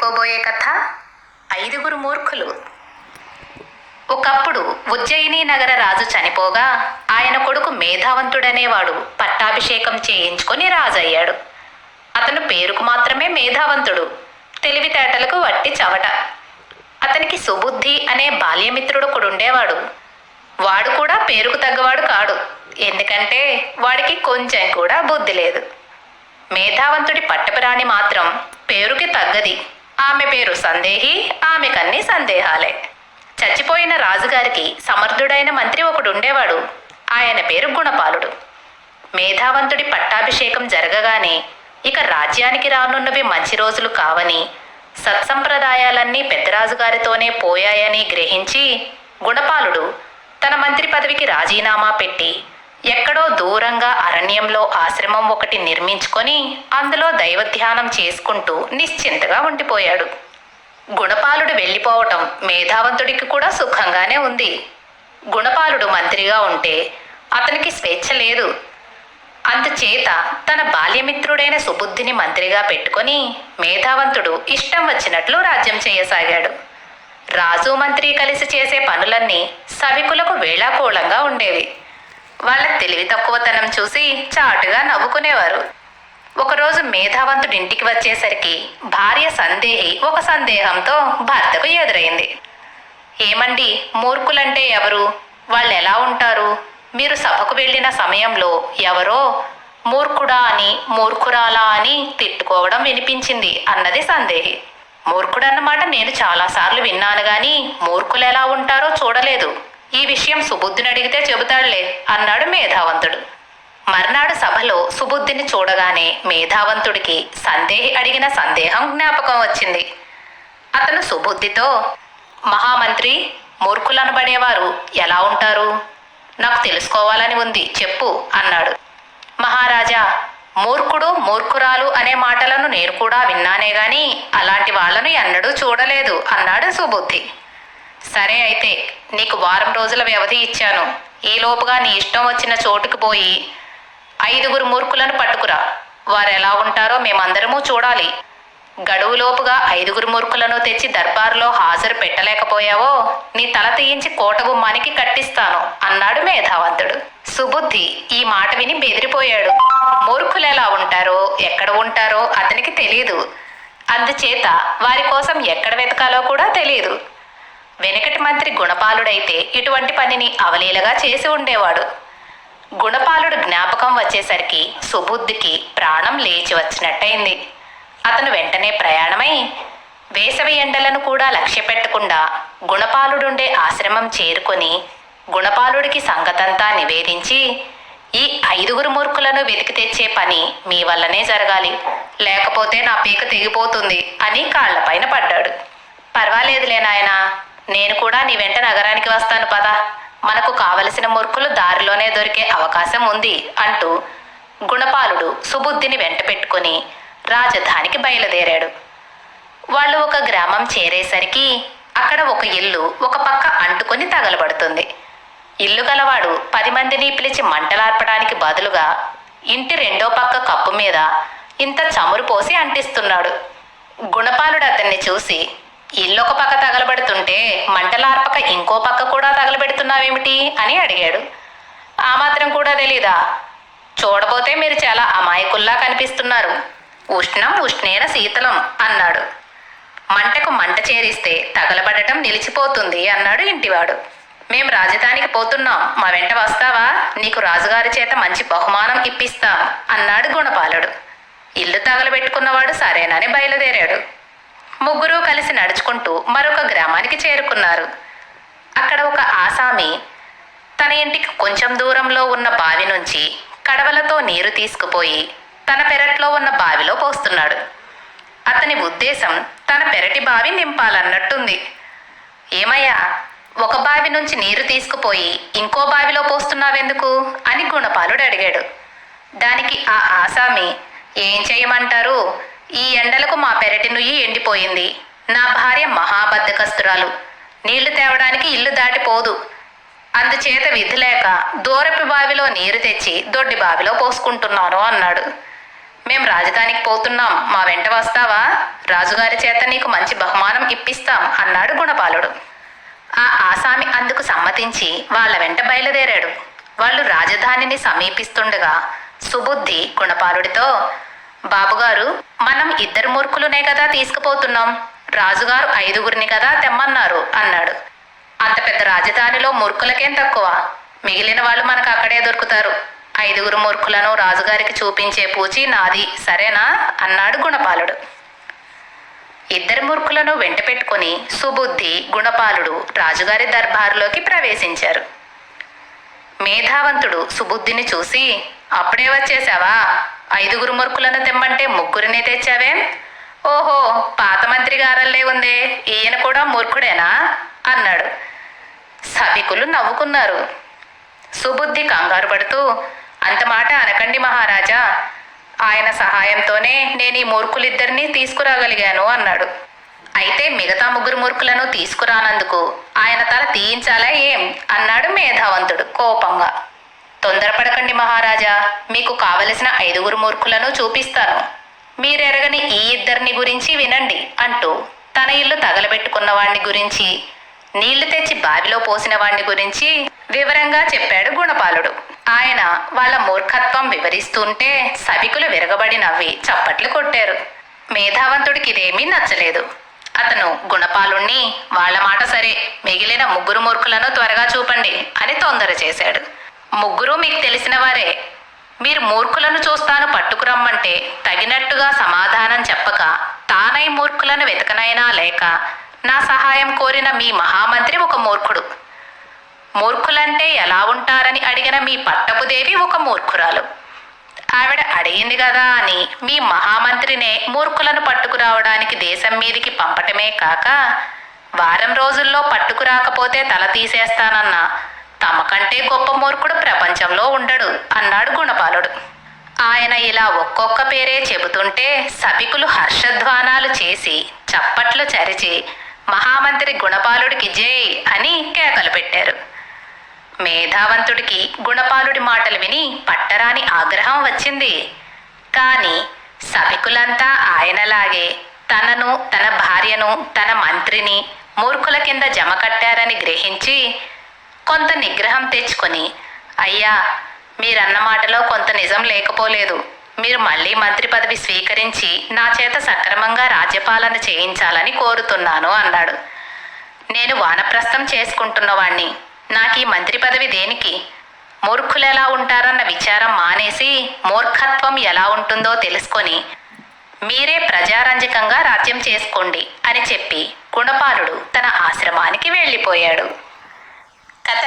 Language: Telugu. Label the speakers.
Speaker 1: చెప్పుకోబోయే కథ ఐదుగురు మూర్ఖులు. ఒకప్పుడు ఉజ్జయిని నగర రాజు చనిపోగా ఆయన కొడుకు మేధావంతుడనేవాడు పట్టాభిషేకం చేయించుకొని రాజయ్యాడు. అతను పేరుకు మాత్రమే మేధావంతుడు, తెలివితేటలకు వట్టి చవట. అతనికి సుబుద్ధి అనే బాల్యమిత్రుడు ఒకడుండేవాడు. వాడు కూడా పేరుకు తగ్గవాడు కాడు, ఎందుకంటే వాడికి కొంచెం కూడా బుద్ధి లేదు. మేధావంతుడి పట్టపురాణి మాత్రం పేరుకి తగ్గది. ఆమె పేరు సందేహి, ఆమెకన్నీ సందేహాలే. చచ్చిపోయిన రాజుగారికి సమర్థుడైన మంత్రి ఒకడుండేవాడు. ఆయన పేరు గుణపాలుడు. మేధావంతుడి పట్టాభిషేకం జరగగానే ఇక రాజ్యానికి రానున్నవి మంచి రోజులు కావని, సత్సంప్రదాయాలన్నీ పెద్దరాజుగారితోనే పోయాయని గ్రహించి గుణపాలుడు తన మంత్రి పదవికి రాజీనామా పెట్టి ఎక్కడో దూరంగా అరణ్యంలో ఆశ్రమం ఒకటి నిర్మించుకొని అందులో దైవధ్యానం చేసుకుంటూ నిశ్చింతగా ఉండిపోయాడు. గుణపాలుడు వెళ్ళిపోవటం మేధావంతుడికి కూడా సుఖంగానే ఉంది. గుణపాలుడు మంత్రిగా ఉంటే అతనికి స్వేచ్ఛ లేదు. అందుచేత తన బాల్యమిత్రుడైన సుబుద్ధిని మంత్రిగా పెట్టుకొని మేధావంతుడు ఇష్టం వచ్చినట్లు రాజ్యం చేయసాగాడు. రాజు మంత్రి కలిసి చేసే పనులన్నీ సవికులకు వేళాకోళంగా ఉండేవి. వాళ్ళ తెలివి తక్కువతనం చూసి చాటుగా నవ్వుకునేవారు. ఒకరోజు మేధావంతుడి ఇంటికి వచ్చేసరికి భార్య సందేహి ఒక సందేహంతో భర్తకు ఎదురైంది. ఏమండి, మూర్ఖులంటే ఎవరు? వాళ్ళు ఎలా ఉంటారు? మీరు సభకు వెళ్ళిన సమయంలో ఎవరో మూర్ఖుడా అని మూర్ఖురాలా అని తిట్టుకోవడం వినిపించింది అన్నది సందేహి. మూర్ఖుడన్నమాట నేను చాలాసార్లు విన్నాను గాని మూర్ఖులు ఎలా ఉంటారో చూడలేదు. ఈ విషయం సుబుద్ధిని అడిగితే చెబుతాడులే అన్నాడు మేధావంతుడు. మర్నాడు సభలో సుబుద్ధిని చూడగానే మేధావంతుడికి సందేహి అడిగిన సందేహం జ్ఞాపకం వచ్చింది. అతను సుబుద్ధితో, మహామంత్రి, మూర్ఖులనబడేవారు ఎలా ఉంటారు? నాకు తెలుసుకోవాలని ఉంది, చెప్పు అన్నాడు. మహారాజా, మూర్ఖుడు మూర్ఖురాలు అనే మాటలను నేను కూడా విన్నానే గాని అలాంటి వాళ్లను ఎన్నడూ చూడలేదు అన్నాడు సుబుద్ధి. సరే అయితే నీకు వారం రోజుల వ్యవధి ఇచ్చాను. ఈలోపుగా నీ ఇష్టం వచ్చిన చోటుకు పోయి ఐదుగురు మూర్ఖులను పట్టుకురా. వారు ఎలా ఉంటారో మేమందరము చూడాలి. గడువులోపుగా ఐదుగురు మూర్ఖులను తెచ్చి దర్బారులో హాజరు పెట్టలేకపోయావో నీ తల తీయించి కోటగుమ్మానికి కట్టిస్తాను అన్నాడు మేధావంతుడు. సుబుద్ధి ఈ మాట విని బెదిరిపోయాడు. మూర్ఖులు ఎలా ఉంటారో ఎక్కడ ఉంటారో అతనికి తెలియదు. అందుచేత వారి కోసం ఎక్కడ వెతకాలో కూడా తెలియదు. వెనకటి మంత్రి గుణపాలుడైతే ఇటువంటి పనిని అవలీలగా చేసి ఉండేవాడు. గుణపాలుడు జ్ఞాపకం వచ్చేసరికి సుబుద్ధికి ప్రాణం లేచి వచ్చినట్టయింది. అతను వెంటనే ప్రయాణమై వేసవి ఎండలను కూడా లక్ష్య పెట్టకుండా గుణపాలుడుండే ఆశ్రమం చేరుకొని గుణపాలుడికి సంగతంతా నివేదించి, ఈ ఐదుగురు మూర్ఖులను వెతికి తెచ్చే పని మీ వల్లనే జరగాలి, లేకపోతే నా పీక తెగిపోతుంది అని కాళ్లపైన పడ్డాడు. పర్వాలేదులే నాయనా, నేను కూడా నీ వెంట నగరానికి వస్తాను పద, మనకు కావలసిన మూర్ఖులు దారిలోనే దొరికే అవకాశం ఉంది అంటూ గుణపాలుడు సుబుద్ధిని వెంట పెట్టుకుని రాజధానికి బయలుదేరాడు. వాళ్ళు ఒక గ్రామం చేరేసరికి అక్కడ ఒక ఇల్లు ఒక పక్క అంటుకొని తగలబడుతుంది. ఇల్లు గలవాడు 10 మందిని పిలిచి మంటలార్పడానికి బదులుగా ఇంటి రెండో పక్క కప్పు మీద ఇంత చమురు పోసి అంటిస్తున్నాడు. గుణపాలుడు అతన్ని చూసి, ఇల్లొక పక్క తగలబెడుతుంటే మంటలార్పక ఇంకో పక్క కూడా తగలబెడుతున్నావేమిటి అని అడిగాడు. ఆ మాత్రం కూడా తెలీదా? చూడబోతే మీరు చాలా అమాయకుల్లా కనిపిస్తున్నారు. ఉష్ణం ఉష్ణేన శీతలం అన్నాడు. మంటకు మంట చేరిస్తే తగలబడటం నిలిచిపోతుంది అన్నాడు ఇంటివాడు. మేం రాజధానికి పోతున్నాం, మా వెంట వస్తావా? నీకు రాజుగారి చేత మంచి బహుమానం ఇప్పిస్తాం అన్నాడు గుణపాలుడు. ఇల్లు తగలబెట్టుకున్నవాడు సరేనని బయలుదేరాడు. ముగ్గురు కలిసి నడుచుకుంటూ మరొక గ్రామానికి చేరుకున్నారు. అక్కడ ఒక ఆసామి తన ఇంటికి కొంచెం దూరంలో ఉన్న బావి నుంచి కడవలతో నీరు తీసుకుపోయి తన పెరట్లో ఉన్న బావిలో పోస్తున్నాడు. అతని ఉద్దేశం తన పెరటి బావి నింపాలన్నట్టుంది. ఏమయ్యా, ఒక బావి నుంచి నీరు తీసుకుపోయి ఇంకో బావిలో పోస్తున్నావెందుకు అని గుణపాలుడు అడిగాడు. దానికి ఆ ఆసామి, ఏం చేయమంటారు, ఈ ఎండలకు మా పెరటి నుయ్యి ఎండిపోయింది. నా భార్య మహాబద్ధకస్తురాలు, నీళ్లు తేవడానికి ఇల్లు దాటిపోదు. అందుచేత విధి లేక దూరపు బావిలో నీరు తెచ్చి దొడ్డి బావిలో పోసుకుంటున్నాను అన్నాడు. మేం రాజధానికి పోతున్నాం, మా వెంట వస్తావా? రాజుగారి చేత నీకు మంచి బహుమానం ఇప్పిస్తాం అన్నాడు గుణపాలుడు. ఆ ఆసామి అందుకు సమ్మతించి వాళ్ళ వెంట బయలుదేరాడు. వాళ్ళు రాజధానిని సమీపిస్తుండగా సుబుద్ధి గుణపాలుడితో, బాబుగారు, మనం 2 మూర్ఖులునే కదా తీసుకుపోతున్నాం, రాజుగారు 5గురిని కదా తెమ్మన్నారు అన్నాడు. అంత పెద్ద రాజధానిలో మూర్ఖులకేం తక్కువ? మిగిలిన వాళ్ళు మనకు అక్కడే దొరుకుతారు. 5గురు మూర్ఖులను రాజుగారికి చూపించే పూచి నాది, సరేనా అన్నాడు గుణపాలుడు. 2 మూర్ఖులను వెంట పెట్టుకుని సుబుద్ధి గుణపాలుడు రాజుగారి దర్బారులోకి ప్రవేశించారు. మేధావంతుడు సుబుద్ధిని చూసి, అప్పుడే వచ్చేశావా? 5గురు మూర్ఖులను తెమ్మంటే 3గురినే తెచ్చావేం? ఓహో, పాత మంత్రి గారల్లే ఉందే, ఈయన కూడా మూర్ఖుడేనా అన్నాడు. సభికులు నవ్వుకున్నారు. సుబుద్ధి కంగారు పడుతూ, అంత మాట అనకండి మహారాజా, ఆయన సహాయంతోనే నేను ఈ మూర్ఖులిద్దరినీ తీసుకురాగలిగాను అన్నాడు. అయితే మిగతా 3 మూర్ఖులను తీసుకురానందుకు ఆయన తల తీయించాలా ఏం అన్నాడు మేధావంతుడు కోపంగా. తొందరపడకండి మహారాజా, మీకు కావలసిన 5గురు మూర్ఖులను చూపిస్తాను, మీరెరగని ఈ 2 గురించి వినండి అంటూ తన ఇల్లు తగలబెట్టుకున్న వాణ్ణి గురించి, నీళ్లు తెచ్చి బావిలో పోసిన వాణ్ణి గురించి వివరంగా చెప్పాడు గుణపాలుడు. ఆయన వాళ్ళ మూర్ఖత్వం వివరిస్తుంటే సభికులు విరగబడి నవ్వి చప్పట్లు కొట్టారు. మేధావంతుడికి ఇదేమీ నచ్చలేదు. అతను గుణపాలుణ్ణి, వాళ్ళ మాట సరే, మిగిలిన 3 మూర్ఖులను త్వరగా చూపండి అని తొందర చేశాడు. 3 మీకు తెలిసిన వారే, మీరు మూర్ఖులను చూస్తాను పట్టుకురమ్మంటే తగినట్టుగా సమాధానం చెప్పక తానై మూర్ఖులను వెతకనైనా లేక నా సహాయం కోరిన మీ మహామంత్రి ఒక మూర్ఖుడు. మూర్ఖులంటే ఎలా ఉంటారని అడిగిన మీ పట్టపుదేవి ఒక మూర్ఖురాలు. ఆవిడ అడిగింది కదా అని మీ మహామంత్రినే మూర్ఖులను పట్టుకురావడానికి దేశం మీదికి పంపటమే కాక, వారం రోజుల్లో పట్టుకురాకపోతే తల తీసేస్తానన్న తమకంటే గొప్ప మూర్ఖుడు ప్రపంచంలో ఉండడు అన్నాడు గుణపాలుడు. ఆయన ఇలా ఒక్కొక్క పేరే చెబుతుంటే సభికులు హర్షధ్వానాలు చేసి చప్పట్లు చరిచి మహామంత్రి గుణపాలుడికి జై అని కేకలు పెట్టారు. మేధావంతుడికి గుణపాలుడి మాటలు విని పట్టరాని ఆగ్రహం వచ్చింది. కానీ సభికులంతా ఆయనలాగే తనను, తన భార్యను, తన మంత్రిని మూర్ఖుల కింద జమ కట్టారని గ్రహించి కొంత నిగ్రహం తెచ్చుకొని, అయ్యా, మీరన్న మాటలో కొంత నిజం లేకపోలేదు, మీరు మళ్ళీ మంత్రి పదవి స్వీకరించి నా చేత సక్రమంగా రాజ్యపాలన చేయించాలని కోరుతున్నాను అన్నాడు. నేను వానప్రస్థం చేసుకుంటున్నవాణ్ణి, నాకు ఈ మంత్రి పదవి దేనికి? మూర్ఖులు ఎలా ఉంటారన్న విచారం మానేసి మూర్ఖత్వం ఎలా ఉంటుందో తెలుసుకొని మీరే ప్రజారంజకంగా రాజ్యం చేసుకోండి అని చెప్పి గుణపాలుడు తన ఆశ్రమానికి వెళ్ళిపోయాడు. కథ